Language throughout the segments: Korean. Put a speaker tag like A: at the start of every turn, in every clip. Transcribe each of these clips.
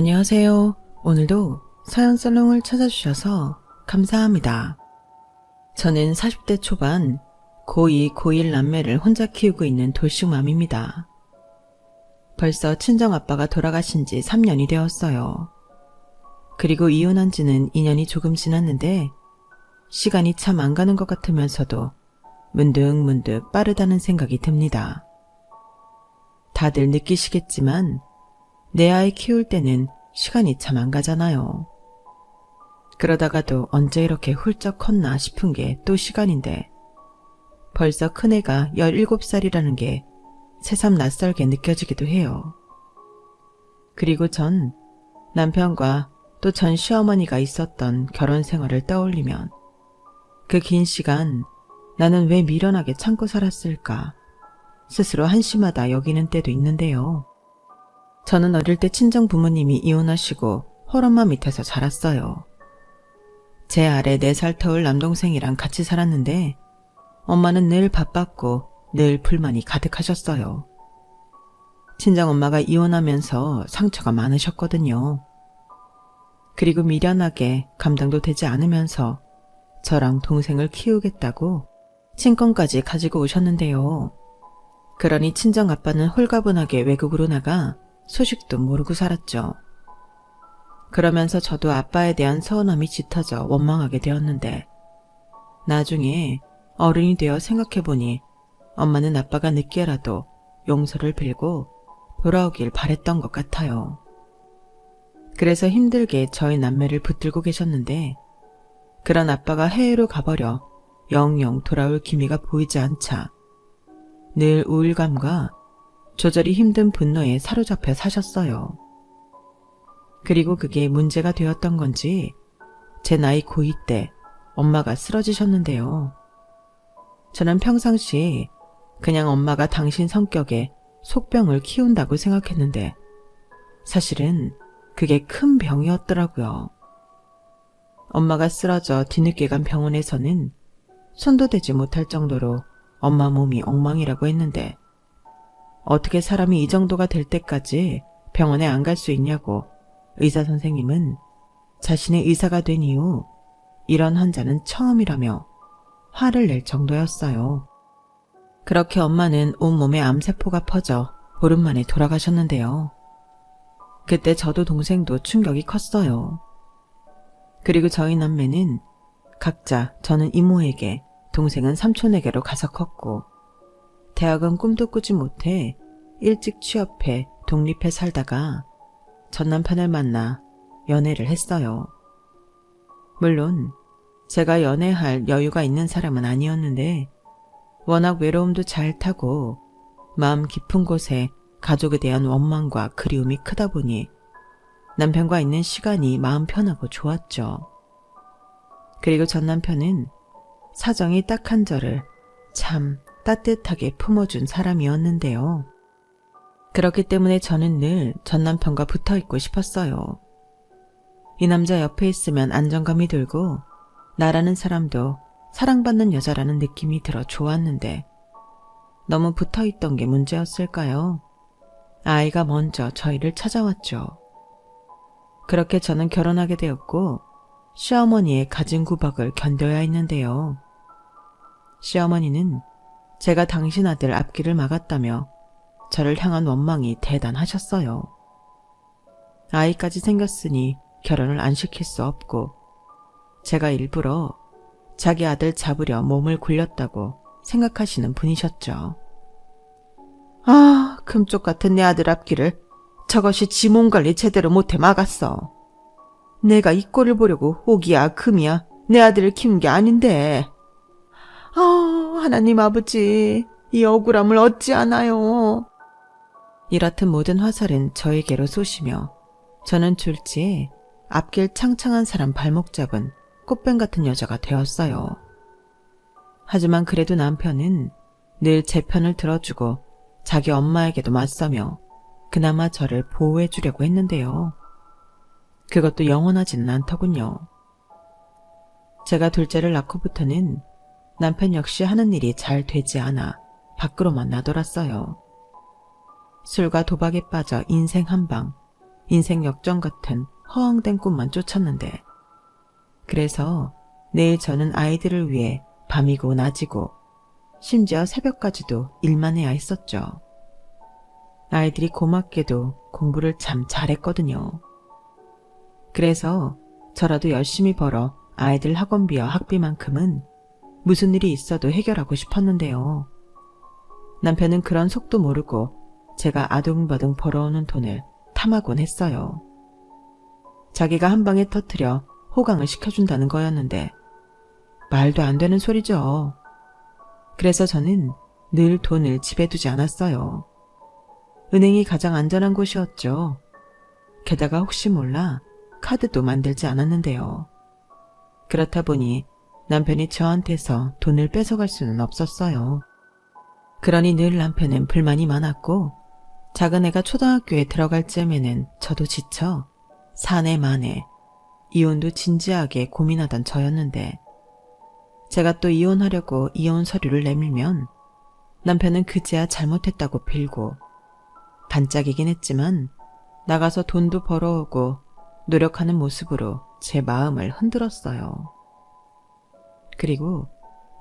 A: 안녕하세요. 오늘도 사연살롱을 찾아주셔서 감사합니다. 저는 40대 초반 고2, 고1 남매를 혼자 키우고 있는 돌싱맘입니다. 벌써 친정아빠가 돌아가신 지 3년이 되었어요. 그리고 이혼한 지는 2년이 조금 지났는데 시간이 참 안 가는 것 같으면서도 문득문득 빠르다는 생각이 듭니다. 다들 느끼시겠지만 내 아이 키울 때는 시간이 참 안 가잖아요. 그러다가도 언제 이렇게 훌쩍 컸나 싶은 게 또 시간인데 벌써 큰애가 17살이라는 게 새삼 낯설게 느껴지기도 해요. 그리고 전 남편과 또 전 시어머니가 있었던 결혼 생활을 떠올리면 그 긴 시간 나는 왜 미련하게 참고 살았을까 스스로 한심하다 여기는 때도 있는데요. 저는 어릴 때 친정 부모님이 이혼하시고 홀엄마 밑에서 자랐어요. 제 아래 4살 터울 남동생이랑 같이 살았는데 엄마는 늘 바빴고 늘 불만이 가득하셨어요. 친정엄마가 이혼하면서 상처가 많으셨거든요. 그리고 미련하게 감당도 되지 않으면서 저랑 동생을 키우겠다고 친권까지 가지고 오셨는데요. 그러니 친정아빠는 홀가분하게 외국으로 나가 소식도 모르고 살았죠. 그러면서 저도 아빠에 대한 서운함이 짙어져 원망하게 되었는데 나중에 어른이 되어 생각해보니 엄마는 아빠가 늦게라도 용서를 빌고 돌아오길 바랬던 것 같아요. 그래서 힘들게 저희 남매를 붙들고 계셨는데 그런 아빠가 해외로 가버려 영영 돌아올 기미가 보이지 않자 늘 우울감과 조절이 힘든 분노에 사로잡혀 사셨어요. 그리고 그게 문제가 되었던 건지 제 나이 고2 때 엄마가 쓰러지셨는데요. 저는 평상시 그냥 엄마가 당신 성격에 속병을 키운다고 생각했는데 사실은 그게 큰 병이었더라고요. 엄마가 쓰러져 뒤늦게 간 병원에서는 손도 대지 못할 정도로 엄마 몸이 엉망이라고 했는데 어떻게 사람이 이 정도가 될 때까지 병원에 안 갈 수 있냐고 의사 선생님은 자신의 의사가 된 이후 이런 환자는 처음이라며 화를 낼 정도였어요. 그렇게 엄마는 온몸에 암세포가 퍼져 보름 만에 돌아가셨는데요. 그때 저도 동생도 충격이 컸어요. 그리고 저희 남매는 각자 저는 이모에게 동생은 삼촌에게로 가서 컸고 대학은 꿈도 꾸지 못해 일찍 취업해 독립해 살다가 전 남편을 만나 연애를 했어요. 물론 제가 연애할 여유가 있는 사람은 아니었는데 워낙 외로움도 잘 타고 마음 깊은 곳에 가족에 대한 원망과 그리움이 크다 보니 남편과 있는 시간이 마음 편하고 좋았죠. 그리고 전 남편은 사정이 딱한 저를 참 따뜻하게 품어준 사람이었는데요. 그렇기 때문에 저는 늘 전 남편과 붙어있고 싶었어요. 이 남자 옆에 있으면 안정감이 들고 나라는 사람도 사랑받는 여자라는 느낌이 들어 좋았는데 너무 붙어있던 게 문제였을까요? 아이가 먼저 저희를 찾아왔죠. 그렇게 저는 결혼하게 되었고 시어머니의 가진 구박을 견뎌야 했는데요. 시어머니는 제가 당신 아들 앞길을 막았다며 저를 향한 원망이 대단하셨어요. 아이까지 생겼으니 결혼을 안 시킬 수 없고 제가 일부러 자기 아들 잡으려 몸을 굴렸다고 생각하시는 분이셨죠. 아, 금쪽 같은 내 아들 앞길을 저것이 지 몸 관리 제대로 못해 막았어. 내가 이 꼴을 보려고 옥이야 금이야 내 아들을 키운 게 아닌데. 하나님 아버지, 이 억울함을 어찌하나요? 이렇듯 모든 화살은 저에게로 쏘시며 저는 졸지에 앞길 창창한 사람 발목 잡은 꽃뱀 같은 여자가 되었어요. 하지만 그래도 남편은 늘 제 편을 들어주고 자기 엄마에게도 맞서며 그나마 저를 보호해 주려고 했는데요. 그것도 영원하지는 않더군요. 제가 둘째를 낳고부터는 남편 역시 하는 일이 잘 되지 않아 밖으로만 나돌았어요. 술과 도박에 빠져 인생 한방 인생 역전 같은 허황된 꿈만 쫓았는데, 그래서 매일 저는 아이들을 위해 밤이고 낮이고 심지어 새벽까지도 일만 해야 했었죠. 아이들이 고맙게도 공부를 참 잘했거든요. 그래서 저라도 열심히 벌어 아이들 학원비와 학비만큼은 무슨 일이 있어도 해결하고 싶었는데요. 남편은 그런 속도 모르고 제가 아둥바둥 벌어오는 돈을 탐하곤 했어요. 자기가 한 방에 터뜨려 호강을 시켜준다는 거였는데 말도 안 되는 소리죠. 그래서 저는 늘 돈을 집에 두지 않았어요. 은행이 가장 안전한 곳이었죠. 게다가 혹시 몰라 카드도 만들지 않았는데요. 그렇다 보니 남편이 저한테서 돈을 뺏어갈 수는 없었어요. 그러니 늘 남편은 불만이 많았고 작은 애가 초등학교에 들어갈 즈음에는 저도 지쳐 사내 만에 이혼도 진지하게 고민하던 저였는데, 제가 또 이혼하려고 이혼 서류를 내밀면 남편은 그제야 잘못했다고 빌고, 반짝이긴 했지만 나가서 돈도 벌어오고 노력하는 모습으로 제 마음을 흔들었어요. 그리고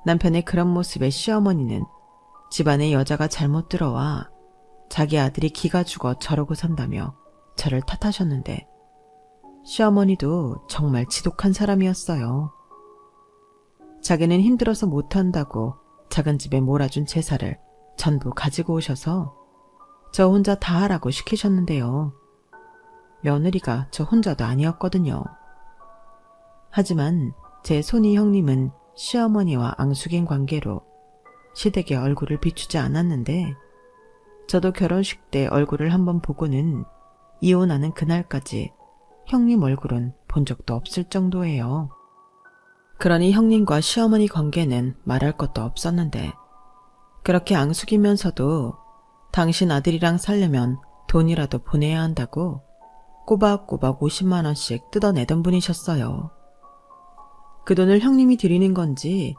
A: 남편의 그런 모습에 시어머니는 집안에 여자가 잘못 들어와 자기 아들이 기가 죽어 저러고 산다며 저를 탓하셨는데, 시어머니도 정말 지독한 사람이었어요. 자기는 힘들어서 못한다고 작은 집에 몰아준 재산을 전부 가지고 오셔서 저 혼자 다 하라고 시키셨는데요. 며느리가 저 혼자도 아니었거든요. 하지만 제 손이 형님은 시어머니와 앙숙인 관계로 시댁의 얼굴을 비추지 않았는데, 저도 결혼식 때 얼굴을 한번 보고는 이혼하는 그날까지 형님 얼굴은 본 적도 없을 정도예요. 그러니 형님과 시어머니 관계는 말할 것도 없었는데, 그렇게 앙숙이면서도 당신 아들이랑 살려면 돈이라도 보내야 한다고 꼬박꼬박 50만 원씩 뜯어내던 분이셨어요. 그 돈을 형님이 드리는 건지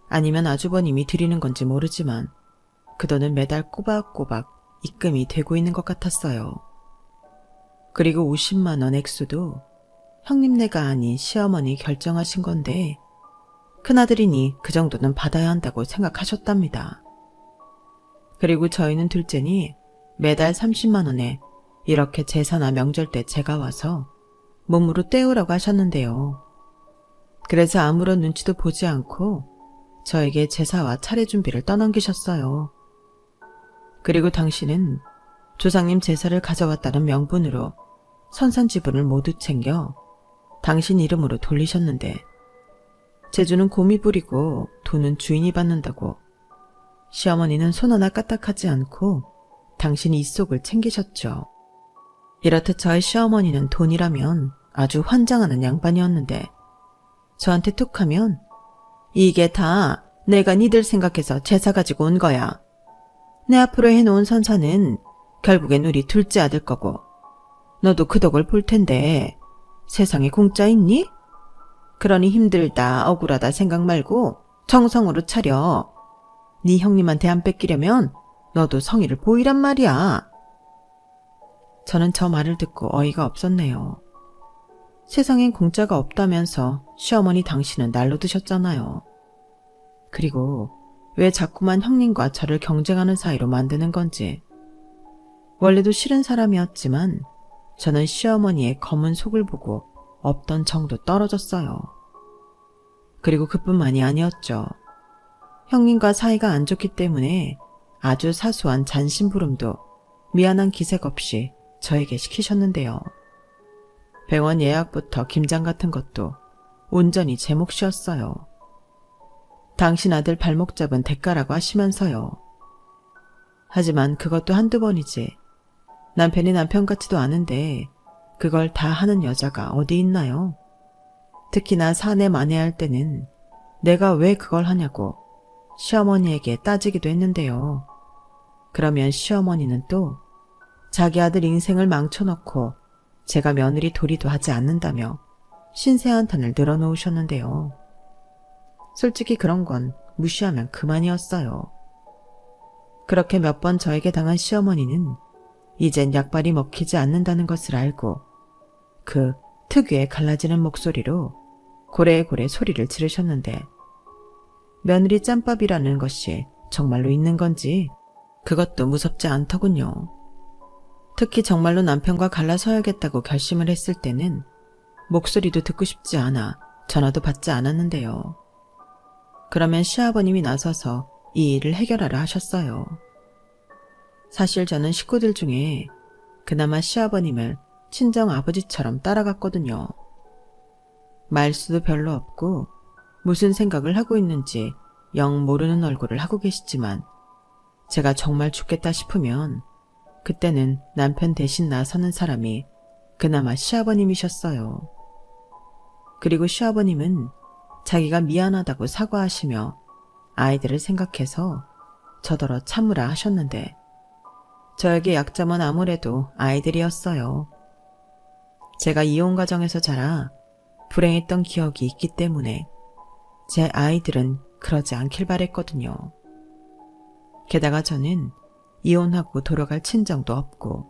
A: 아니면 아주버님이 드리는 건지 모르지만 그 돈은 매달 꼬박꼬박 입금이 되고 있는 것 같았어요. 그리고 50만 원 액수도 형님네가 아닌 시어머니 결정하신 건데 큰아들이니 그 정도는 받아야 한다고 생각하셨답니다. 그리고 저희는 둘째니 매달 30만 원에 이렇게 제사나 명절 때 제가 와서 몸으로 떼우라고 하셨는데요. 그래서 아무런 눈치도 보지 않고 저에게 제사와 차례 준비를 떠넘기셨어요. 그리고 당신은 조상님 제사를 가져왔다는 명분으로 선산지분을 모두 챙겨 당신 이름으로 돌리셨는데, 제주는 곰이 부리고 돈은 주인이 받는다고 시어머니는 손 하나 까딱하지 않고 당신 입속을 챙기셨죠. 이렇듯 저의 시어머니는 돈이라면 아주 환장하는 양반이었는데, 저한테 툭하면 이게 다 내가 니들 생각해서 제사 가지고 온 거야. 내 앞으로 해놓은 선사는 결국엔 우리 둘째 아들 거고 너도 그 덕을 볼 텐데 세상에 공짜 있니? 그러니 힘들다 억울하다 생각 말고 정성으로 차려. 네 형님한테 안 뺏기려면 너도 성의를 보이란 말이야. 저는 저 말을 듣고 어이가 없었네요. 세상엔 공짜가 없다면서 시어머니 당신은 날로 드셨잖아요. 그리고 왜 자꾸만 형님과 저를 경쟁하는 사이로 만드는 건지. 원래도 싫은 사람이었지만 저는 시어머니의 검은 속을 보고 없던 정도 떨어졌어요. 그리고 그뿐만이 아니었죠. 형님과 사이가 안 좋기 때문에 아주 사소한 잔심부름도 미안한 기색 없이 저에게 시키셨는데요. 병원 예약부터 김장 같은 것도 온전히 제 몫이었어요. 당신 아들 발목 잡은 대가라고 하시면서요. 하지만 그것도 한두 번이지. 남편이 남편 같지도 않은데 그걸 다 하는 여자가 어디 있나요? 특히나 사내 만회할 때는 내가 왜 그걸 하냐고 시어머니에게 따지기도 했는데요. 그러면 시어머니는 또 자기 아들 인생을 망쳐놓고 제가 며느리 도리도 하지 않는다며 신세 한탄을 늘어놓으셨는데요. 솔직히 그런 건 무시하면 그만이었어요. 그렇게 몇 번 저에게 당한 시어머니는 이젠 약발이 먹히지 않는다는 것을 알고 그 특유의 갈라지는 목소리로 고래고래 소리를 지르셨는데 며느리 짬밥이라는 것이 정말로 있는 건지 그것도 무섭지 않더군요. 특히 정말로 남편과 갈라서야겠다고 결심을 했을 때는 목소리도 듣고 싶지 않아 전화도 받지 않았는데요. 그러면 시아버님이 나서서 이 일을 해결하려 하셨어요. 사실 저는 식구들 중에 그나마 시아버님을 친정 아버지처럼 따라갔거든요. 말수도 별로 없고 무슨 생각을 하고 있는지 영 모르는 얼굴을 하고 계시지만 제가 정말 죽겠다 싶으면 그때는 남편 대신 나서는 사람이 그나마 시아버님이셨어요. 그리고 시아버님은 자기가 미안하다고 사과하시며 아이들을 생각해서 저더러 참으라 하셨는데 저에게 약점은 아무래도 아이들이었어요. 제가 이혼 가정에서 자라 불행했던 기억이 있기 때문에 제 아이들은 그러지 않길 바랬거든요. 게다가 저는 이혼하고 돌아갈 친정도 없고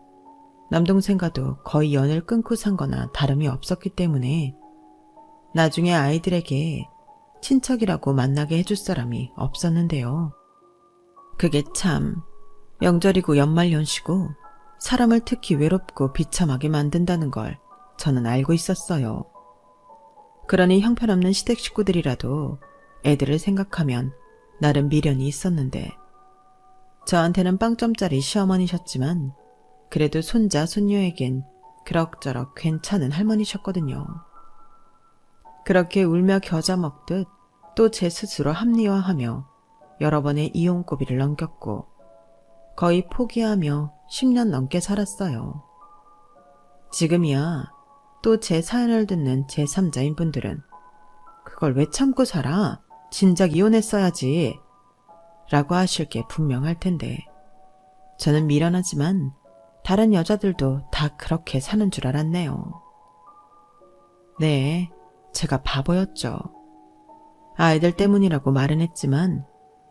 A: 남동생과도 거의 연을 끊고 산 거나 다름이 없었기 때문에 나중에 아이들에게 친척이라고 만나게 해줄 사람이 없었는데요. 그게 참 명절이고 연말연시고 사람을 특히 외롭고 비참하게 만든다는 걸 저는 알고 있었어요. 그러니 형편없는 시댁 식구들이라도 애들을 생각하면 나름 미련이 있었는데 저한테는 빵점짜리 시어머니셨지만 그래도 손자 손녀에겐 그럭저럭 괜찮은 할머니셨거든요. 그렇게 울며 겨자 먹듯 또 제 스스로 합리화하며 여러 번의 이혼 고비를 넘겼고 거의 포기하며 10년 넘게 살았어요. 지금이야 또 제 사연을 듣는 제3자인 분들은 그걸 왜 참고 살아? 진작 이혼했어야지 라고 하실 게 분명할 텐데 저는 미련하지만 다른 여자들도 다 그렇게 사는 줄 알았네요. 네, 제가 바보였죠. 아이들 때문이라고 말은 했지만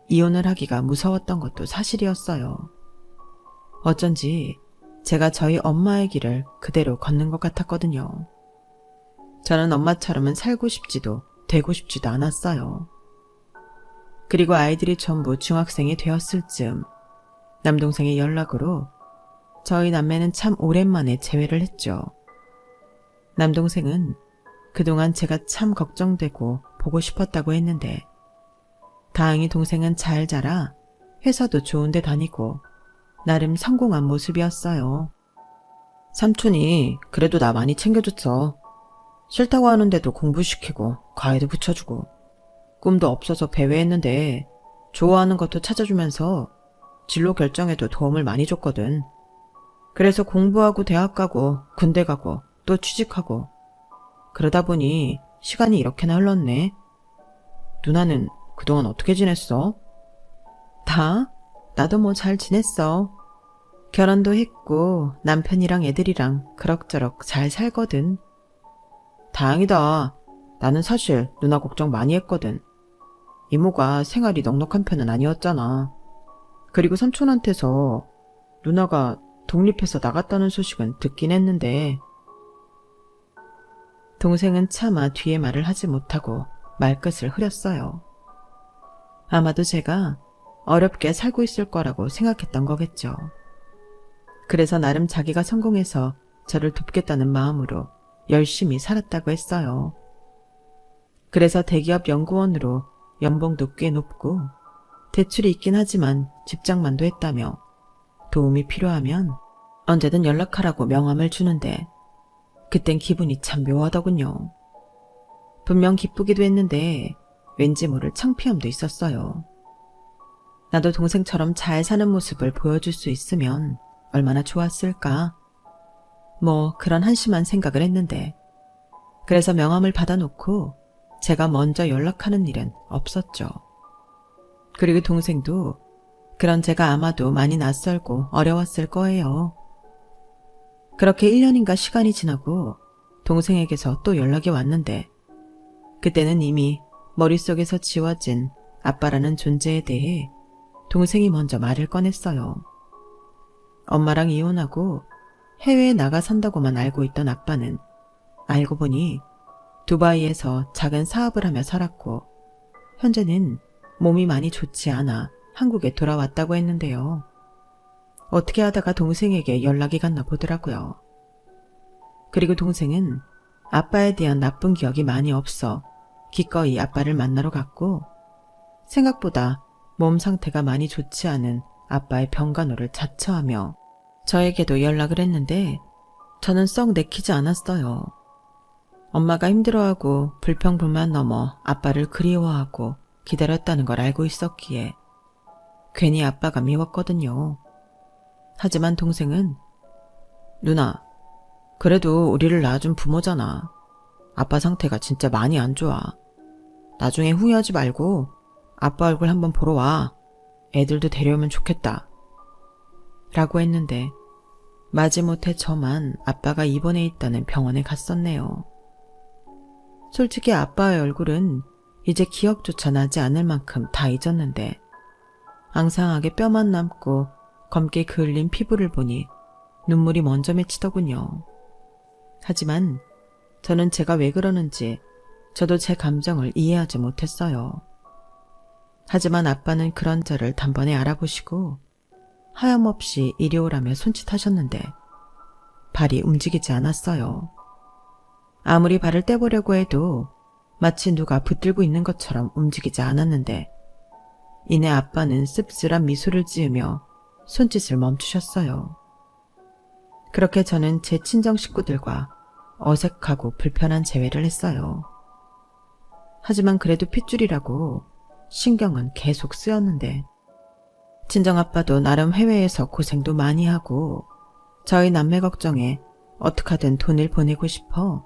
A: 이혼을 하기가 무서웠던 것도 사실이었어요. 어쩐지 제가 저희 엄마의 길을 그대로 걷는 것 같았거든요. 저는 엄마처럼은 살고 싶지도 되고 싶지도 않았어요. 그리고 아이들이 전부 중학생이 되었을 즈음 남동생의 연락으로 저희 남매는 참 오랜만에 재회를 했죠. 남동생은 그동안 제가 참 걱정되고 보고 싶었다고 했는데 다행히 동생은 잘 자라 회사도 좋은 데 다니고 나름 성공한 모습이었어요. 삼촌이 그래도 나 많이 챙겨줬어. 싫다고 하는데도 공부시키고 과외도 붙여주고 꿈도 없어서 배회했는데 좋아하는 것도 찾아주면서 진로 결정에도 도움을 많이 줬거든. 그래서 공부하고 대학 가고 군대 가고 또 취직하고 그러다 보니 시간이 이렇게나 흘렀네. 누나는 그동안 어떻게 지냈어? 나도 뭐 잘 지냈어. 결혼도 했고 남편이랑 애들이랑 그럭저럭 잘 살거든. 다행이다. 나는 사실 누나 걱정 많이 했거든. 이모가 생활이 넉넉한 편은 아니었잖아. 그리고 삼촌한테서 누나가 독립해서 나갔다는 소식은 듣긴 했는데 동생은 차마 뒤에 말을 하지 못하고 말끝을 흐렸어요. 아마도 제가 어렵게 살고 있을 거라고 생각했던 거겠죠. 그래서 나름 자기가 성공해서 저를 돕겠다는 마음으로 열심히 살았다고 했어요. 그래서 대기업 연구원으로 연봉도 꽤 높고 대출이 있긴 하지만 집장만도 했다며 도움이 필요하면 언제든 연락하라고 명함을 주는데 그땐 기분이 참 묘하더군요. 분명 기쁘기도 했는데 왠지 모를 창피함도 있었어요. 나도 동생처럼 잘 사는 모습을 보여줄 수 있으면 얼마나 좋았을까. 뭐 그런 한심한 생각을 했는데 그래서 명함을 받아놓고 제가 먼저 연락하는 일은 없었죠. 그리고 동생도 그런 제가 아마도 많이 낯설고 어려웠을 거예요. 그렇게 1년인가 시간이 지나고 동생에게서 또 연락이 왔는데 그때는 이미 머릿속에서 지워진 아빠라는 존재에 대해 동생이 먼저 말을 꺼냈어요. 엄마랑 이혼하고 해외에 나가 산다고만 알고 있던 아빠는 알고 보니 두바이에서 작은 사업을 하며 살았고 현재는 몸이 많이 좋지 않아 한국에 돌아왔다고 했는데요. 어떻게 하다가 동생에게 연락이 갔나 보더라고요. 그리고 동생은 아빠에 대한 나쁜 기억이 많이 없어 기꺼이 아빠를 만나러 갔고 생각보다 몸 상태가 많이 좋지 않은 아빠의 병간호를 자처하며 저에게도 연락을 했는데 저는 썩 내키지 않았어요. 엄마가 힘들어하고 불평불만 넘어 아빠를 그리워하고 기다렸다는 걸 알고 있었기에 괜히 아빠가 미웠거든요. 하지만 동생은 누나, 그래도 우리를 낳아준 부모잖아. 아빠 상태가 진짜 많이 안 좋아. 나중에 후회하지 말고 아빠 얼굴 한번 보러 와. 애들도 데려오면 좋겠다. 라고 했는데 마지못해 저만 아빠가 입원해 있다는 병원에 갔었네요. 솔직히 아빠의 얼굴은 이제 기억조차 나지 않을 만큼 다 잊었는데 앙상하게 뼈만 남고 검게 그을린 피부를 보니 눈물이 먼저 맺히더군요. 하지만 저는 제가 왜 그러는지 저도 제 감정을 이해하지 못했어요. 하지만 아빠는 그런 저를 단번에 알아보시고 하염없이 이리 오라며 손짓하셨는데 발이 움직이지 않았어요. 아무리 발을 떼보려고 해도 마치 누가 붙들고 있는 것처럼 움직이지 않았는데 이내 아빠는 씁쓸한 미소를 지으며 손짓을 멈추셨어요. 그렇게 저는 제 친정 식구들과 어색하고 불편한 재회를 했어요. 하지만 그래도 핏줄이라고 신경은 계속 쓰였는데 친정아빠도 나름 해외에서 고생도 많이 하고 저희 남매 걱정에 어떡하든 돈을 보내고 싶어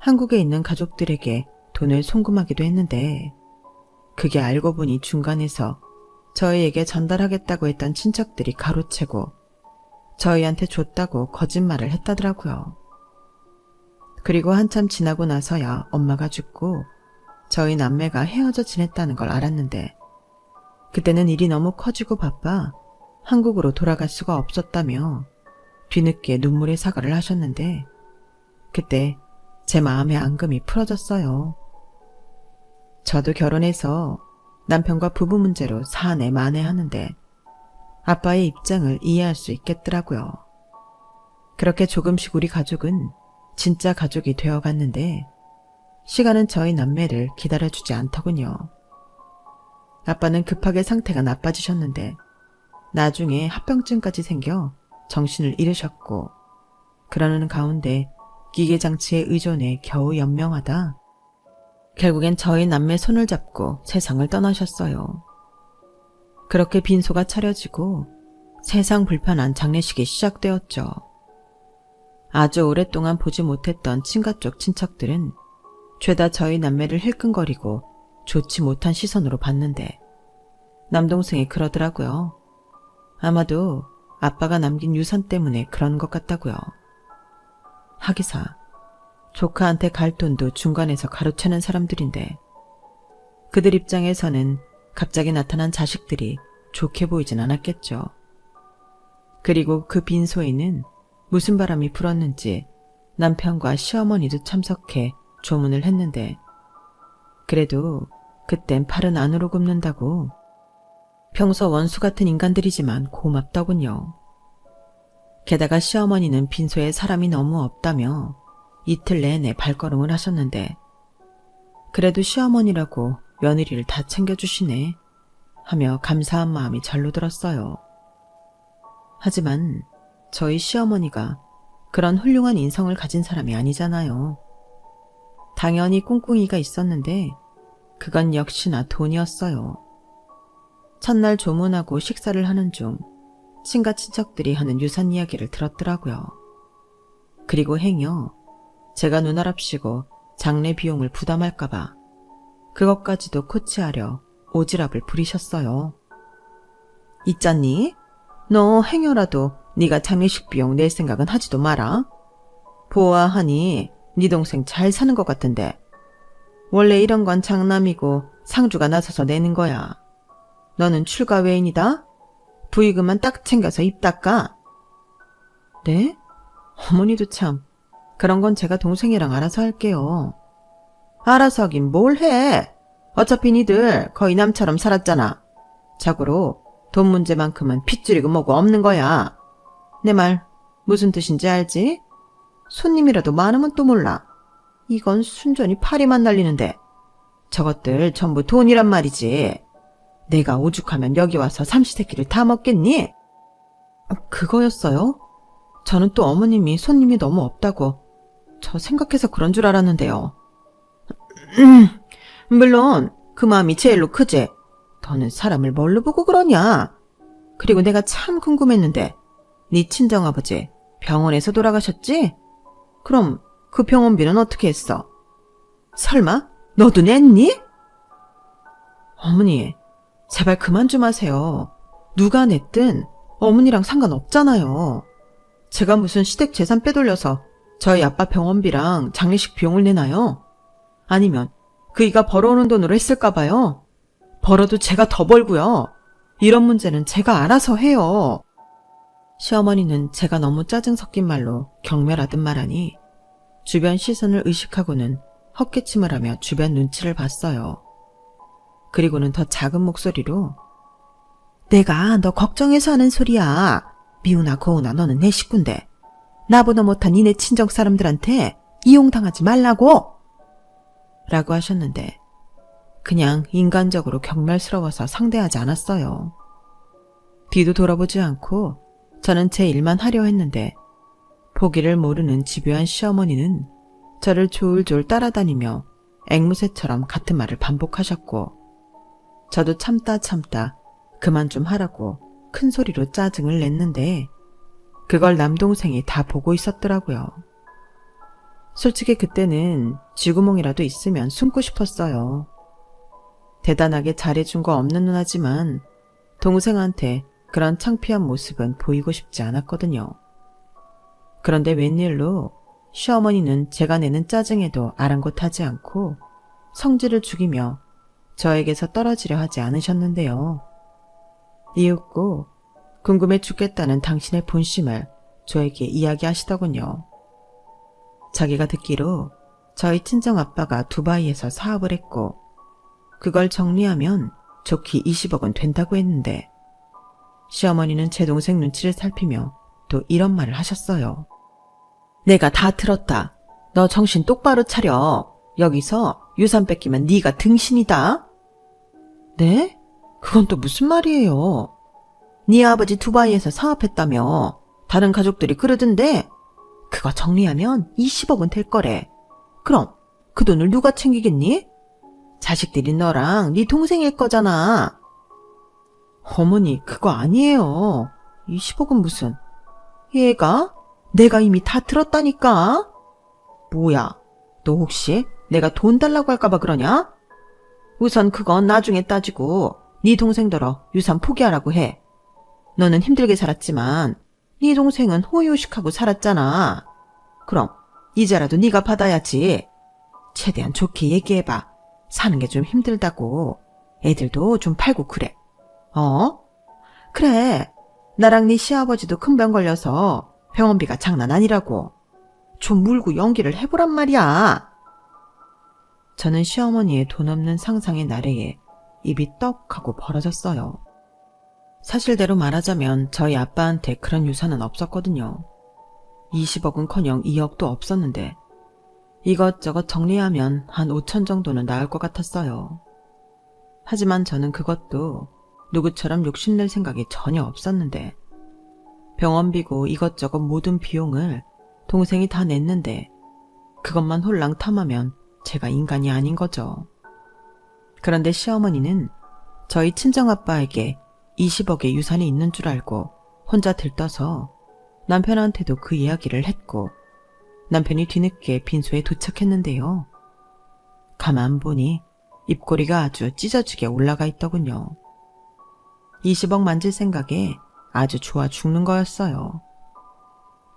A: 한국에 있는 가족들에게 돈을 송금하기도 했는데 그게 알고 보니 중간에서 저희에게 전달하겠다고 했던 친척들이 가로채고 저희한테 줬다고 거짓말을 했다더라고요. 그리고 한참 지나고 나서야 엄마가 죽고 저희 남매가 헤어져 지냈다는 걸 알았는데 그때는 일이 너무 커지고 바빠 한국으로 돌아갈 수가 없었다며 뒤늦게 눈물의 사과를 하셨는데 그때 제 마음의 앙금이 풀어졌어요. 저도 결혼해서 남편과 부부 문제로 사내 만회하는데 아빠의 입장을 이해할 수 있겠더라고요. 그렇게 조금씩 우리 가족은 진짜 가족이 되어갔는데 시간은 저희 남매를 기다려주지 않더군요. 아빠는 급하게 상태가 나빠지셨는데 나중에 합병증까지 생겨 정신을 잃으셨고 그러는 가운데 기계장치에 의존해 겨우 연명하다 결국엔 저희 남매 손을 잡고 세상을 떠나셨어요. 그렇게 빈소가 차려지고 세상 불편한 장례식이 시작되었죠. 아주 오랫동안 보지 못했던 친가 쪽 친척들은 죄다 저희 남매를 힐끔거리고 좋지 못한 시선으로 봤는데 남동생이 그러더라고요. 아마도 아빠가 남긴 유산 때문에 그런 것 같다고요. 하기사 조카한테 갈 돈도 중간에서 가로채는 사람들인데 그들 입장에서는 갑자기 나타난 자식들이 좋게 보이진 않았겠죠. 그리고 그 빈소에는 무슨 바람이 불었는지 남편과 시어머니도 참석해 조문을 했는데 그래도 그땐 팔은 안으로 굽는다고 평소 원수 같은 인간들이지만 고맙더군요. 게다가 시어머니는 빈소에 사람이 너무 없다며 이틀 내내 발걸음을 하셨는데 그래도 시어머니라고 며느리를 다 챙겨주시네 하며 감사한 마음이 절로 들었어요. 하지만 저희 시어머니가 그런 훌륭한 인성을 가진 사람이 아니잖아요. 당연히 꿍꿍이가 있었는데 그건 역시나 돈이었어요. 첫날 조문하고 식사를 하는 중 친가 친척들이 하는 유산 이야기를 들었더라고요. 그리고 행여 제가 눈알합시고 장례 비용을 부담할까봐 그것까지도 코치하려 오지랖을 부리셨어요. 있잖니? 너 행여라도 네가 장례식 비용 낼 생각은 하지도 마라. 보아하니 네 동생 잘 사는 것 같은데 원래 이런 건 장남이고 상주가 나서서 내는 거야. 너는 출가 외인이다? 부의금만 딱 챙겨서 입 닦아. 네? 어머니도 참 그런 건 제가 동생이랑 알아서 할게요. 알아서 하긴 뭘 해. 어차피 니들 거의 남처럼 살았잖아. 자고로 돈 문제만큼은 핏줄이고 뭐고 없는 거야. 내 말 무슨 뜻인지 알지? 손님이라도 많으면 또 몰라. 이건 순전히 파리만 날리는데 저것들 전부 돈이란 말이지. 내가 오죽하면 여기 와서 삼시세끼를 다 먹겠니? 그거였어요? 저는 또 어머님이 손님이 너무 없다고 저 생각해서 그런 줄 알았는데요. 물론 그 마음이 제일로 크지. 너는 사람을 뭘로 보고 그러냐? 그리고 내가 참 궁금했는데 네 친정아버지 병원에서 돌아가셨지? 그럼 그 병원비는 어떻게 했어? 설마 너도 냈니? 어머니, 제발 그만 좀 하세요. 누가 냈든 어머니랑 상관없잖아요. 제가 무슨 시댁 재산 빼돌려서 저희 아빠 병원비랑 장례식 비용을 내나요? 아니면 그이가 벌어오는 돈으로 했을까 봐요. 벌어도 제가 더 벌고요. 이런 문제는 제가 알아서 해요. 시어머니는 제가 너무 짜증 섞인 말로 경멸하듯 말하니 주변 시선을 의식하고는 헛기침을 하며 주변 눈치를 봤어요. 그리고는 더 작은 목소리로 내가 너 걱정해서 하는 소리야. 미우나 고우나 너는 내 식구인데 나보다 못한 니네 친정 사람들한테 이용당하지 말라고! 라고 하셨는데 그냥 인간적으로 경멸스러워서 상대하지 않았어요. 뒤도 돌아보지 않고 저는 제 일만 하려 했는데 보기를 모르는 집요한 시어머니는 저를 졸졸 따라다니며 앵무새처럼 같은 말을 반복하셨고 저도 참다 그만 좀 하라고 큰 소리로 짜증을 냈는데 그걸 남동생이 다 보고 있었더라고요. 솔직히 그때는 쥐구멍이라도 있으면 숨고 싶었어요. 대단하게 잘해준 거 없는 누나지만 동생한테 그런 창피한 모습은 보이고 싶지 않았거든요. 그런데 웬일로 시어머니는 제가 내는 짜증에도 아랑곳하지 않고 성질을 죽이며 저에게서 떨어지려 하지 않으셨는데요. 이윽고 궁금해 죽겠다는 당신의 본심을 저에게 이야기하시더군요. 자기가 듣기로 저희 친정아빠가 두바이에서 사업을 했고 그걸 정리하면 좋게 20억은 된다고 했는데 시어머니는 제 동생 눈치를 살피며 또 이런 말을 하셨어요. 내가 다 들었다. 너 정신 똑바로 차려. 여기서 유산 뺏기면 네가 등신이다. 네? 그건 또 무슨 말이에요? 네 아버지 두바이에서 사업했다며 다른 가족들이 그러던데 그거 정리하면 20억은 될 거래. 그럼 그 돈을 누가 챙기겠니? 자식들이 너랑 네 동생일 거잖아. 어머니 그거 아니에요. 20억은 무슨. 얘가? 내가 이미 다 들었다니까. 뭐야 너 혹시 내가 돈 달라고 할까봐 그러냐? 우선 그건 나중에 따지고 네 동생더러 유산 포기하라고 해. 너는 힘들게 살았지만 네 동생은 호의호식하고 살았잖아. 그럼 이제라도 네가 받아야지. 최대한 좋게 얘기해봐. 사는 게 좀 힘들다고. 애들도 좀 팔고 그래. 그래. 나랑 네 시아버지도 큰 병 걸려서 병원비가 장난 아니라고. 좀 물고 연기를 해보란 말이야. 저는 시어머니의 돈 없는 상상의 나래에 입이 떡 하고 벌어졌어요. 사실대로 말하자면 저희 아빠한테 그런 유산은 없었거든요. 20억은커녕 2억도 없었는데 이것저것 정리하면 한 5천 정도는 나올 것 같았어요. 하지만 저는 그것도 누구처럼 욕심낼 생각이 전혀 없었는데 병원비고 이것저것 모든 비용을 동생이 다 냈는데 그것만 홀랑 탐하면 제가 인간이 아닌 거죠. 그런데 시어머니는 저희 친정아빠에게 20억의 유산이 있는 줄 알고 혼자 들떠서 남편한테도 그 이야기를 했고 남편이 뒤늦게 빈소에 도착했는데요. 가만 보니 입꼬리가 아주 찢어지게 올라가 있더군요. 20억 만질 생각에 아주 좋아 죽는 거였어요.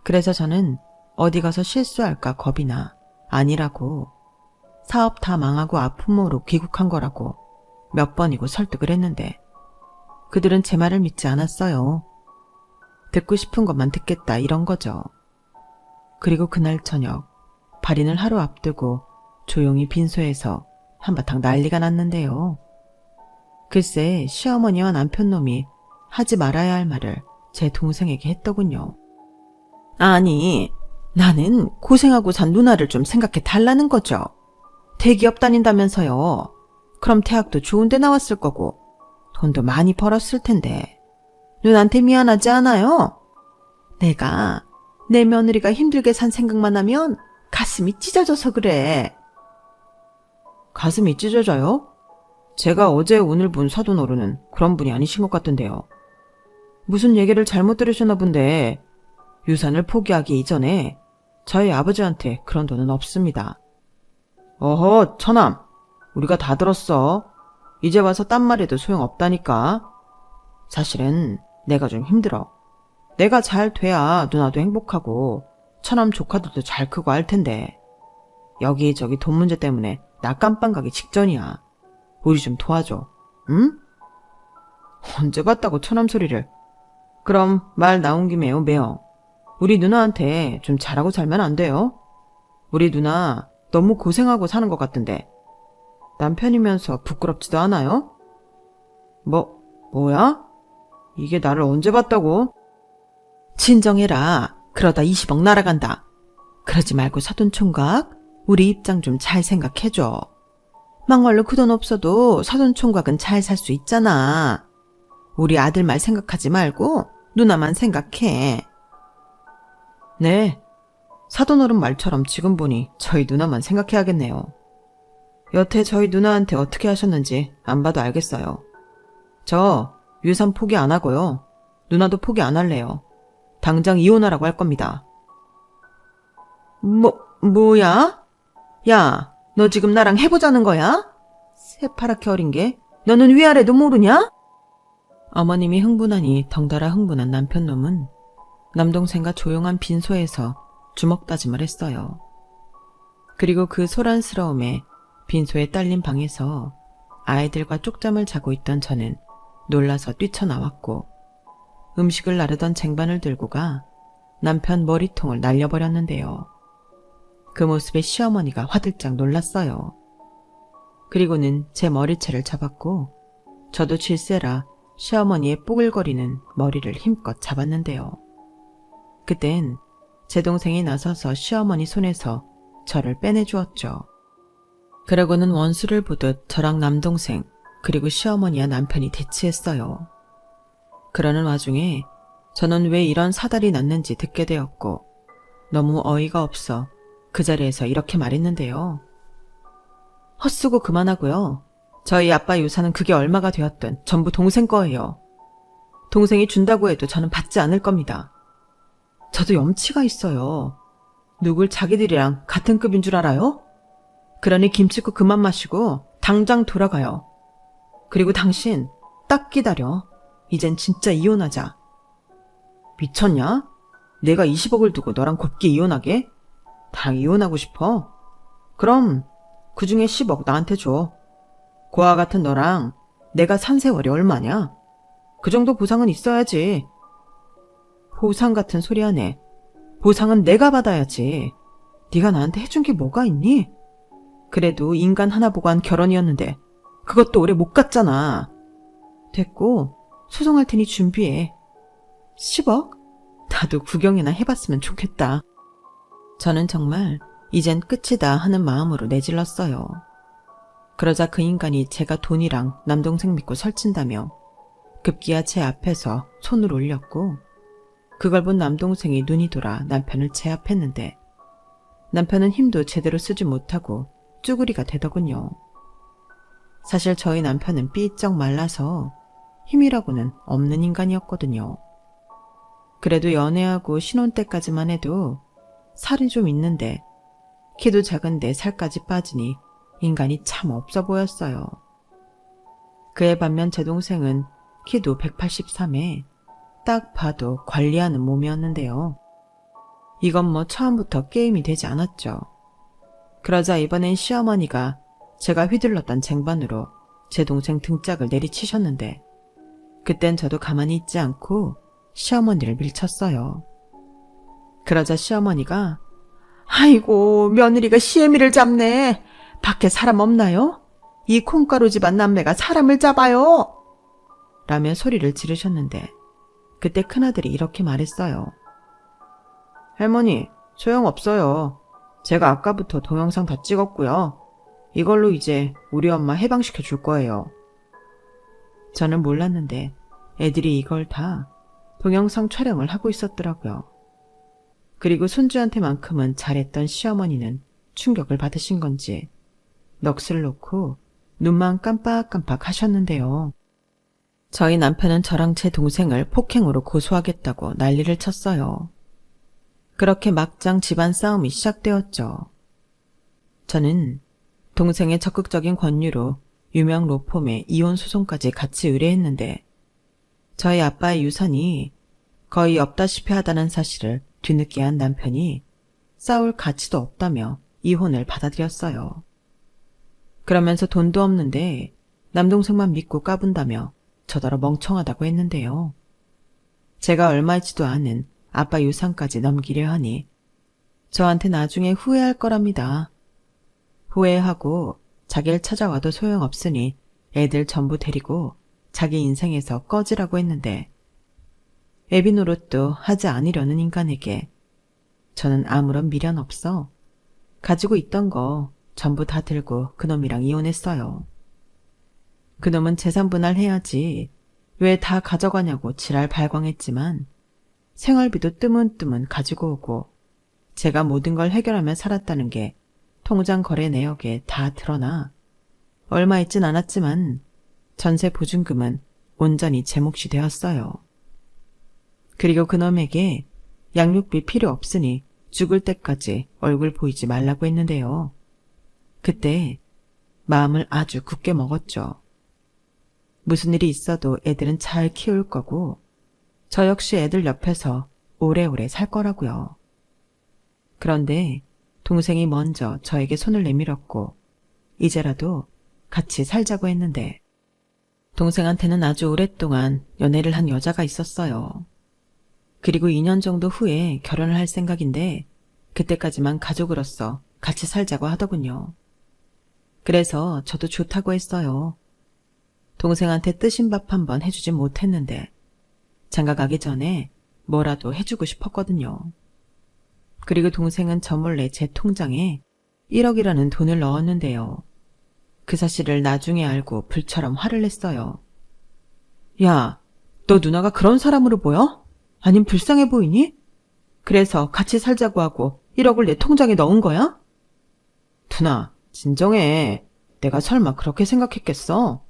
A: 그래서 저는 어디 가서 실수할까 겁이 나 아니라고 사업 다 망하고 아픔으로 귀국한 거라고 몇 번이고 설득을 했는데 그들은 제 말을 믿지 않았어요. 듣고 싶은 것만 듣겠다 이런 거죠. 그리고 그날 저녁 발인을 하루 앞두고 조용히 빈소에서 한바탕 난리가 났는데요. 글쎄 시어머니와 남편놈이 하지 말아야 할 말을 제 동생에게 했더군요. 아니, 나는 고생하고 산 누나를 좀 생각해 달라는 거죠. 대기업 다닌다면서요. 그럼 대학도 좋은 데 나왔을 거고 돈도 많이 벌었을 텐데 누나한테 미안하지 않아요? 내가 내 며느리가 힘들게 산 생각만 하면 가슴이 찢어져서 그래. 가슴이 찢어져요? 제가 어제 오늘 본 사돈어른은 그런 분이 아니신 것 같던데요. 무슨 얘기를 잘못 들으셨나 본데 유산을 포기하기 이전에 저희 아버지한테 그런 돈은 없습니다. 어허, 처남. 우리가 다 들었어. 이제 와서 딴 말해도 소용없다니까. 사실은 내가 좀 힘들어. 내가 잘 돼야 누나도 행복하고 처남 조카들도 잘 크고 할 텐데 여기저기 돈 문제 때문에 나 깜빵 가기 직전이야. 우리 좀 도와줘. 응? 언제 봤다고 처남 소리를. 그럼 말 나온 김에 매형. 우리 누나한테 좀 잘하고 살면 안 돼요? 우리 누나 너무 고생하고 사는 것 같던데 남편이면서 부끄럽지도 않아요? 뭐야? 이게 나를 언제 봤다고? 진정해라. 그러다 20억 날아간다. 그러지 말고 사돈총각, 우리 입장 좀 잘 생각해줘. 막말로 그 돈 없어도 사돈총각은 잘 살 수 있잖아. 우리 아들 말 생각하지 말고 누나만 생각해. 네, 사돈어른 말처럼 지금 보니 저희 누나만 생각해야겠네요. 여태 저희 누나한테 어떻게 하셨는지 안 봐도 알겠어요. 저 유산 포기 안 하고요. 누나도 포기 안 할래요. 당장 이혼하라고 할 겁니다. 뭐야? 야, 너 지금 나랑 해보자는 거야? 새파랗게 어린 게 너는 위아래도 모르냐? 어머님이 흥분하니 덩달아 흥분한 남편놈은 남동생과 조용한 빈소에서 주먹다짐을 했어요. 그리고 그 소란스러움에 빈소에 딸린 방에서 아이들과 쪽잠을 자고 있던 저는 놀라서 뛰쳐나왔고 음식을 나르던 쟁반을 들고 가 남편 머리통을 날려버렸는데요. 그 모습에 시어머니가 화들짝 놀랐어요. 그리고는 제 머리채를 잡았고 저도 질세라 시어머니의 뽀글거리는 머리를 힘껏 잡았는데요. 그땐 제 동생이 나서서 시어머니 손에서 저를 빼내주었죠. 그러고는 원수를 보듯 저랑 남동생 그리고 시어머니와 남편이 대치했어요. 그러는 와중에 저는 왜 이런 사달이 났는지 듣게 되었고 너무 어이가 없어 그 자리에서 이렇게 말했는데요. 헛수고 그만하고요. 저희 아빠 유산은 그게 얼마가 되었든 전부 동생 거예요. 동생이 준다고 해도 저는 받지 않을 겁니다. 저도 염치가 있어요. 누굴 자기들이랑 같은 급인 줄 알아요? 그러니 김치국 그만 마시고 당장 돌아가요. 그리고 당신 딱 기다려. 이젠 진짜 이혼하자. 미쳤냐? 내가 20억을 두고 너랑 곱게 이혼하게? 나랑 이혼하고 싶어? 그럼 그 중에 10억 나한테 줘. 고아 같은 너랑 내가 산 세월이 얼마냐? 그 정도 보상은 있어야지. 보상 같은 소리 하네. 보상은 내가 받아야지. 네가 나한테 해준 게 뭐가 있니? 그래도 인간 하나 보고 한 결혼이었는데 그것도 오래 못 갔잖아. 됐고 소송할 테니 준비해. 10억? 나도 구경이나 해봤으면 좋겠다. 저는 정말 이젠 끝이다 하는 마음으로 내질렀어요. 그러자 그 인간이 제가 돈이랑 남동생 믿고 설친다며 급기야 제 앞에서 손을 올렸고 그걸 본 남동생이 눈이 돌아 남편을 제압했는데 남편은 힘도 제대로 쓰지 못하고 쭈구리가 되더군요. 사실 저희 남편은 삐쩍 말라서 힘이라고는 없는 인간이었거든요. 그래도 연애하고 신혼 때까지만 해도 살이 좀 있는데 키도 작은데 살까지 빠지니 인간이 참 없어 보였어요. 그에 반면 제 동생은 키도 183에 딱 봐도 관리하는 몸이었는데요. 이건 뭐 처음부터 게임이 되지 않았죠. 그러자 이번엔 시어머니가 제가 휘둘렀던 쟁반으로 제 동생 등짝을 내리치셨는데 그땐 저도 가만히 있지 않고 시어머니를 밀쳤어요. 그러자 시어머니가 아이고, 며느리가 시애미를 잡네. 밖에 사람 없나요? 이 콩가루 집안 남매가 사람을 잡아요. 라며 소리를 지르셨는데 그때 큰아들이 이렇게 말했어요. 할머니, 소용없어요. 제가 아까부터 동영상 다 찍었고요. 이걸로 이제 우리 엄마 해방시켜 줄 거예요. 저는 몰랐는데 애들이 이걸 다 동영상 촬영을 하고 있었더라고요. 그리고 손주한테만큼은 잘했던 시어머니는 충격을 받으신 건지 넋을 놓고 눈만 깜빡깜빡 하셨는데요. 저희 남편은 저랑 제 동생을 폭행으로 고소하겠다고 난리를 쳤어요. 그렇게 막장 집안 싸움이 시작되었죠. 저는 동생의 적극적인 권유로 유명 로펌의 이혼 소송까지 같이 의뢰했는데 저희 아빠의 유산이 거의 없다시피 하다는 사실을 뒤늦게 한 남편이 싸울 가치도 없다며 이혼을 받아들였어요. 그러면서 돈도 없는데 남동생만 믿고 까분다며 저더러 멍청하다고 했는데요. 제가 얼마있지도 않은 아빠 유산까지 넘기려 하니 저한테 나중에 후회할 거랍니다. 후회하고 자기를 찾아와도 소용없으니 애들 전부 데리고 자기 인생에서 꺼지라고 했는데 애비 노릇도 하지 않으려는 인간에게 저는 아무런 미련 없어 가지고 있던 거 전부 다 들고 그놈이랑 이혼했어요. 그놈은 재산 분할해야지 왜 다 가져가냐고 지랄 발광했지만 생활비도 뜨문뜨문 가지고 오고 제가 모든 걸 해결하며 살았다는 게 통장 거래 내역에 다 드러나 얼마 있진 않았지만 전세 보증금은 온전히 제 몫이 되었어요. 그리고 그놈에게 양육비 필요 없으니 죽을 때까지 얼굴 보이지 말라고 했는데요. 그때 마음을 아주 굳게 먹었죠. 무슨 일이 있어도 애들은 잘 키울 거고 저 역시 애들 옆에서 오래오래 살 거라고요. 그런데 동생이 먼저 저에게 손을 내밀었고 이제라도 같이 살자고 했는데 동생한테는 아주 오랫동안 연애를 한 여자가 있었어요. 그리고 2년 정도 후에 결혼을 할 생각인데 그때까지만 가족으로서 같이 살자고 하더군요. 그래서 저도 좋다고 했어요. 동생한테 뜨신 밥 한번 해주진 못했는데 장가 가기 전에 뭐라도 해주고 싶었거든요. 그리고 동생은 저 몰래 제 통장에 1억이라는 돈을 넣었는데요. 그 사실을 나중에 알고 불처럼 화를 냈어요. 야, 너 누나가 그런 사람으로 보여? 아님 불쌍해 보이니? 그래서 같이 살자고 하고 1억을 내 통장에 넣은 거야? 누나, 진정해. 내가 설마 그렇게 생각했겠어?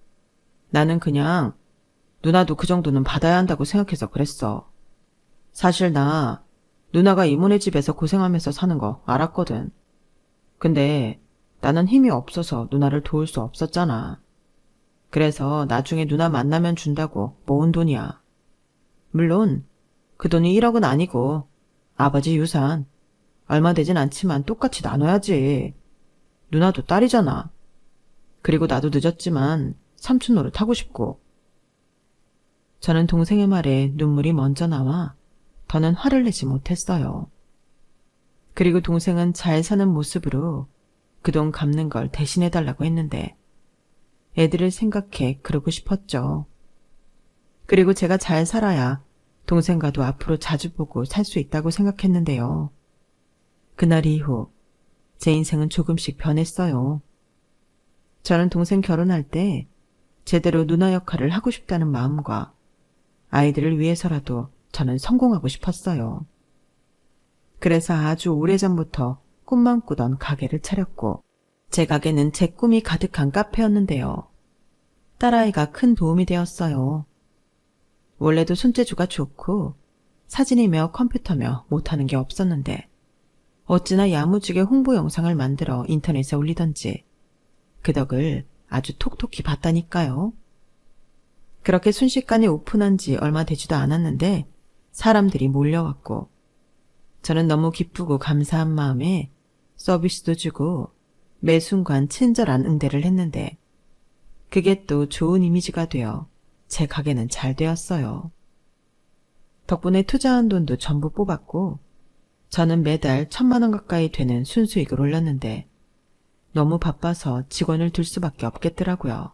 A: 나는 그냥 누나도 그 정도는 받아야 한다고 생각해서 그랬어. 사실 나 누나가 이모네 집에서 고생하면서 사는 거 알았거든. 근데 나는 힘이 없어서 누나를 도울 수 없었잖아. 그래서 나중에 누나 만나면 준다고 모은 돈이야. 물론 그 돈이 1억은 아니고 아버지 유산 얼마 되진 않지만 똑같이 나눠야지. 누나도 딸이잖아. 그리고 나도 늦었지만 삼촌 노릇 하고 싶고. 저는 동생의 말에 눈물이 먼저 나와 더는 화를 내지 못했어요. 그리고 동생은 잘 사는 모습으로 그 돈 갚는 걸 대신해달라고 했는데 애들을 생각해 그러고 싶었죠. 그리고 제가 잘 살아야 동생과도 앞으로 자주 보고 살 수 있다고 생각했는데요. 그날 이후 제 인생은 조금씩 변했어요. 저는 동생 결혼할 때 제대로 누나 역할을 하고 싶다는 마음과 아이들을 위해서라도 저는 성공하고 싶었어요. 그래서 아주 오래전부터 꿈만 꾸던 가게를 차렸고 제 가게는 제 꿈이 가득한 카페였는데요. 딸아이가 큰 도움이 되었어요. 원래도 손재주가 좋고 사진이며 컴퓨터며 못하는 게 없었는데 어찌나 야무지게 홍보 영상을 만들어 인터넷에 올리던지 그 덕을 아주 톡톡히 봤다니까요. 그렇게 순식간에 오픈한 지 얼마 되지도 않았는데 사람들이 몰려왔고 저는 너무 기쁘고 감사한 마음에 서비스도 주고 매 순간 친절한 응대를 했는데 그게 또 좋은 이미지가 되어 제 가게는 잘 되었어요. 덕분에 투자한 돈도 전부 뽑았고 저는 매달 1,000만 원 가까이 되는 순수익을 올렸는데 너무 바빠서 직원을 둘 수밖에 없겠더라고요.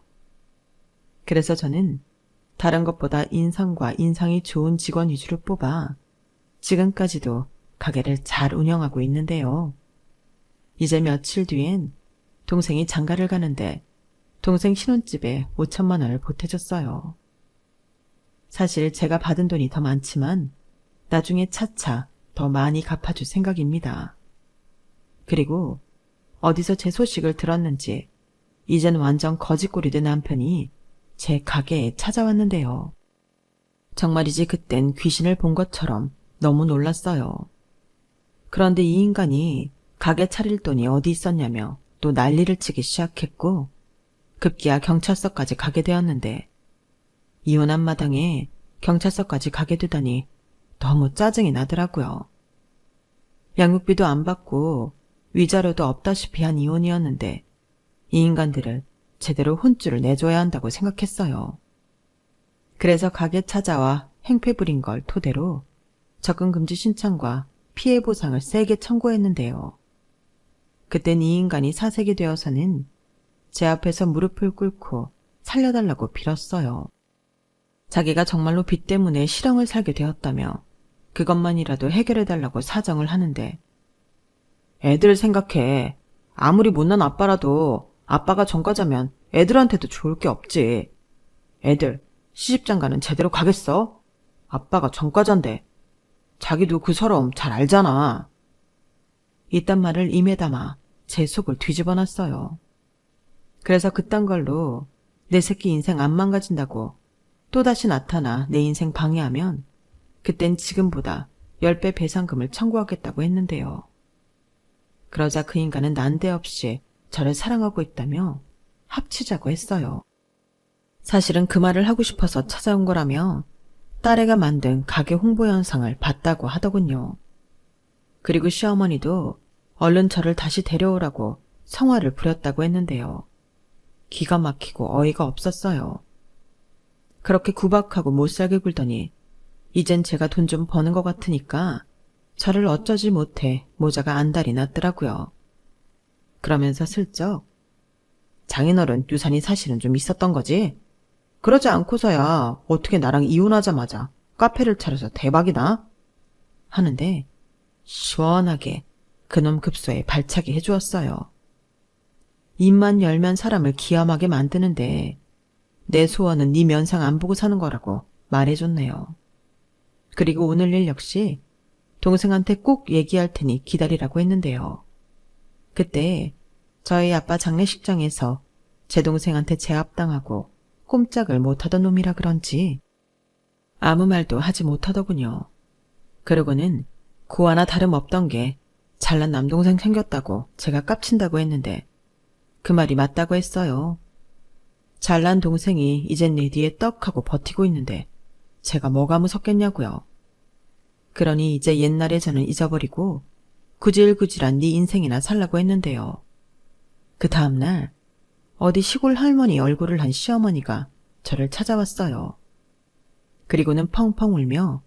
A: 그래서 저는 다른 것보다 인성과 인상이 좋은 직원 위주로 뽑아 지금까지도 가게를 잘 운영하고 있는데요. 이제 며칠 뒤엔 동생이 장가를 가는데 동생 신혼집에 5,000만 원을 보태줬어요. 사실 제가 받은 돈이 더 많지만 나중에 차차 더 많이 갚아줄 생각입니다. 그리고 어디서 제 소식을 들었는지 이젠 완전 거짓골이 된 남편이 제 가게에 찾아왔는데요. 정말이지 그땐 귀신을 본 것처럼 너무 놀랐어요. 그런데 이 인간이 가게 차릴 돈이 어디 있었냐며 또 난리를 치기 시작했고 급기야 경찰서까지 가게 되었는데 이혼한 마당에 경찰서까지 가게 되다니 너무 짜증이 나더라고요. 양육비도 안 받고 위자료도 없다시피 한 이혼이었는데 이 인간들을 제대로 혼쭐을 내줘야 한다고 생각했어요. 그래서 가게 찾아와 행패 부린 걸 토대로 접근금지 신청과 피해 보상을 세게 청구했는데요. 그땐 이 인간이 사색이 되어서는 제 앞에서 무릎을 꿇고 살려달라고 빌었어요. 자기가 정말로 빚 때문에 실형을 살게 되었다며 그것만이라도 해결해달라고 사정을 하는데 애들 생각해. 아무리 못난 아빠라도 아빠가 전과자면 애들한테도 좋을 게 없지. 애들 시집장가는 제대로 가겠어? 아빠가 전과자인데 자기도 그 서러움 잘 알잖아. 이딴 말을 입에 담아 제 속을 뒤집어 놨어요. 그래서 그딴 걸로 내 새끼 인생 안 망가진다고 또다시 나타나 내 인생 방해하면 그땐 지금보다 10배 배상금을 청구하겠다고 했는데요. 그러자 그 인간은 난데없이 저를 사랑하고 있다며 합치자고 했어요. 사실은 그 말을 하고 싶어서 찾아온 거라며 딸애가 만든 가게 홍보 영상을 봤다고 하더군요. 그리고 시어머니도 얼른 저를 다시 데려오라고 성화를 부렸다고 했는데요. 기가 막히고 어이가 없었어요. 그렇게 구박하고 못살게 굴더니 이젠 제가 돈 좀 버는 것 같으니까 저를 어쩌지 못해 모자가 안달이 났더라고요. 그러면서 슬쩍 장인어른 유산이 사실은 좀 있었던 거지? 그러지 않고서야 어떻게 나랑 이혼하자마자 카페를 차려서 대박이나? 하는데 시원하게 그놈 급소에 발차기 해주었어요. 입만 열면 사람을 기함하게 만드는데 내 소원은 네 면상 안 보고 사는 거라고 말해줬네요. 그리고 오늘 일 역시 동생한테 꼭 얘기할 테니 기다리라고 했는데요. 그때 저희 아빠 장례식장에서 제 동생한테 제압당하고 꼼짝을 못하던 놈이라 그런지 아무 말도 하지 못하더군요. 그러고는 고아나 다름없던 게 잘난 남동생 생겼다고 제가 깝친다고 했는데 그 말이 맞다고 했어요. 잘난 동생이 이젠 내 뒤에 떡하고 버티고 있는데 제가 뭐가 무섭겠냐고요. 그러니 이제 옛날에 저는 잊어버리고 구질구질한 네 인생이나 살라고 했는데요. 그 다음날 어디 시골 할머니 얼굴을 한 시어머니가 저를 찾아왔어요. 그리고는 펑펑 울며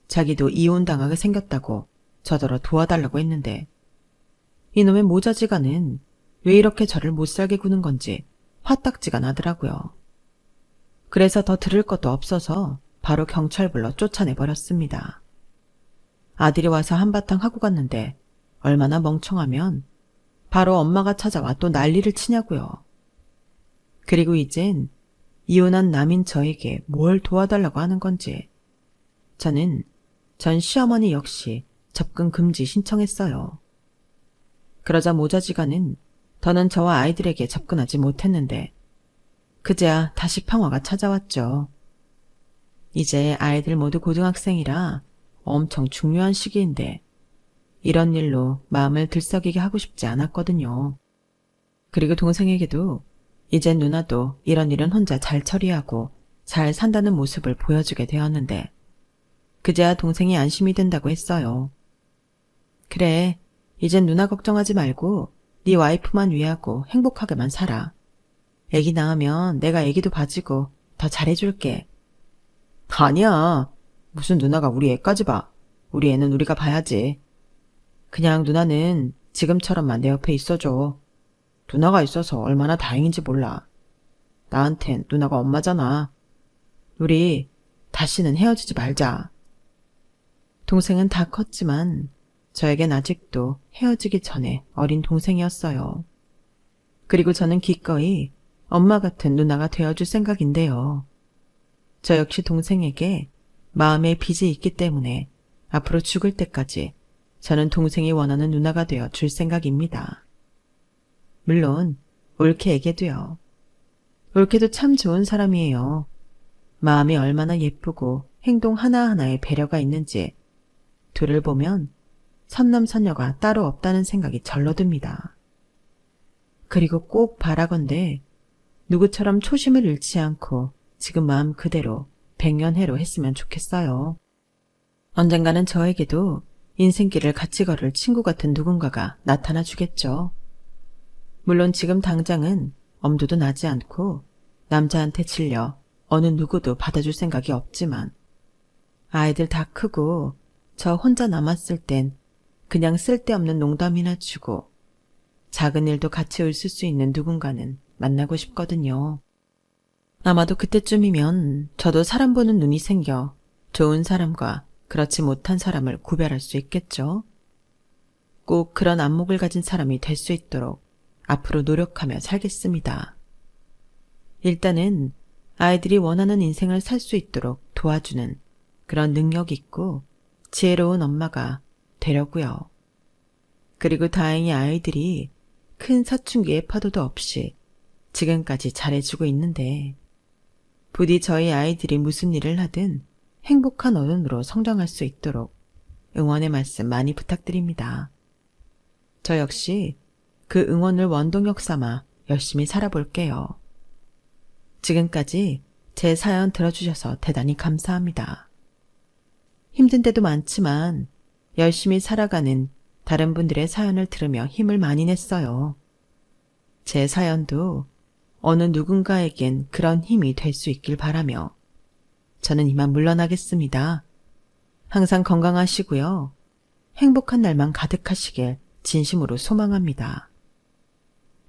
A: 자기도 이혼당하게 생겼다고 저더러 도와달라고 했는데 이놈의 모자지간은 왜 이렇게 저를 못살게 구는 건지 화딱지가 나더라고요. 그래서 더 들을 것도 없어서 바로 경찰 불러 쫓아내버렸습니다. 아들이 와서 한바탕 하고 갔는데 얼마나 멍청하면 바로 엄마가 찾아와 또 난리를 치냐고요. 그리고 이젠 이혼한 남인 저에게 뭘 도와달라고 하는 건지 저는 전 시어머니 역시 접근 금지 신청했어요. 그러자 모자지간은 더는 저와 아이들에게 접근하지 못했는데 그제야 다시 평화가 찾아왔죠. 이제 아이들 모두 고등학생이라 엄청 중요한 시기인데 이런 일로 마음을 들썩이게 하고 싶지 않았거든요. 그리고 동생에게도 이젠 누나도 이런 일은 혼자 잘 처리하고 잘 산다는 모습을 보여주게 되었는데 그제야 동생이 안심이 된다고 했어요. 그래, 이젠 누나 걱정하지 말고 네 와이프만 위하고 행복하게만 살아. 애기 낳으면 내가 애기도 봐주고 더 잘해줄게. 아니야. 무슨 누나가 우리 애까지 봐. 우리 애는 우리가 봐야지. 그냥 누나는 지금처럼만 내 옆에 있어줘. 누나가 있어서 얼마나 다행인지 몰라. 나한텐 누나가 엄마잖아. 우리 다시는 헤어지지 말자. 동생은 다 컸지만 저에겐 아직도 헤어지기 전에 어린 동생이었어요. 그리고 저는 기꺼이 엄마 같은 누나가 되어줄 생각인데요. 저 역시 동생에게 마음의 빚이 있기 때문에 앞으로 죽을 때까지 저는 동생이 원하는 누나가 되어 줄 생각입니다. 물론 올케에게도요. 올케도 참 좋은 사람이에요. 마음이 얼마나 예쁘고 행동 하나하나에 배려가 있는지 둘을 보면 선남선녀가 따로 없다는 생각이 절로 듭니다. 그리고 꼭 바라건대 누구처럼 초심을 잃지 않고 지금 마음 그대로 백년해로 했으면 좋겠어요. 언젠가는 저에게도 인생길을 같이 걸을 친구 같은 누군가가 나타나 주겠죠. 물론 지금 당장은 엄두도 나지 않고 남자한테 질려 어느 누구도 받아줄 생각이 없지만 아이들 다 크고 저 혼자 남았을 땐 그냥 쓸데없는 농담이나 주고 작은 일도 같이 웃을 수 있는 누군가는 만나고 싶거든요. 아마도 그때쯤이면 저도 사람 보는 눈이 생겨 좋은 사람과 그렇지 못한 사람을 구별할 수 있겠죠. 꼭 그런 안목을 가진 사람이 될 수 있도록 앞으로 노력하며 살겠습니다. 일단은 아이들이 원하는 인생을 살 수 있도록 도와주는 그런 능력 있고 지혜로운 엄마가 되려고요. 그리고 다행히 아이들이 큰 사춘기의 파도도 없이 지금까지 잘해주고 있는데 부디 저희 아이들이 무슨 일을 하든 행복한 어른으로 성장할 수 있도록 응원의 말씀 많이 부탁드립니다. 저 역시 그 응원을 원동력 삼아 열심히 살아볼게요. 지금까지 제 사연 들어주셔서 대단히 감사합니다. 힘든 때도 많지만 열심히 살아가는 다른 분들의 사연을 들으며 힘을 많이 냈어요. 제 사연도 어느 누군가에겐 그런 힘이 될 수 있길 바라며 저는 이만 물러나겠습니다. 항상 건강하시고요. 행복한 날만 가득하시길 진심으로 소망합니다.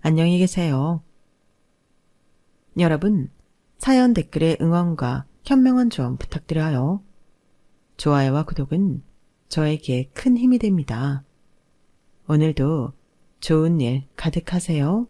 A: 안녕히 계세요. 여러분, 사연 댓글에 응원과 현명한 조언 부탁드려요. 좋아요와 구독은 저에게 큰 힘이 됩니다. 오늘도 좋은 일 가득하세요.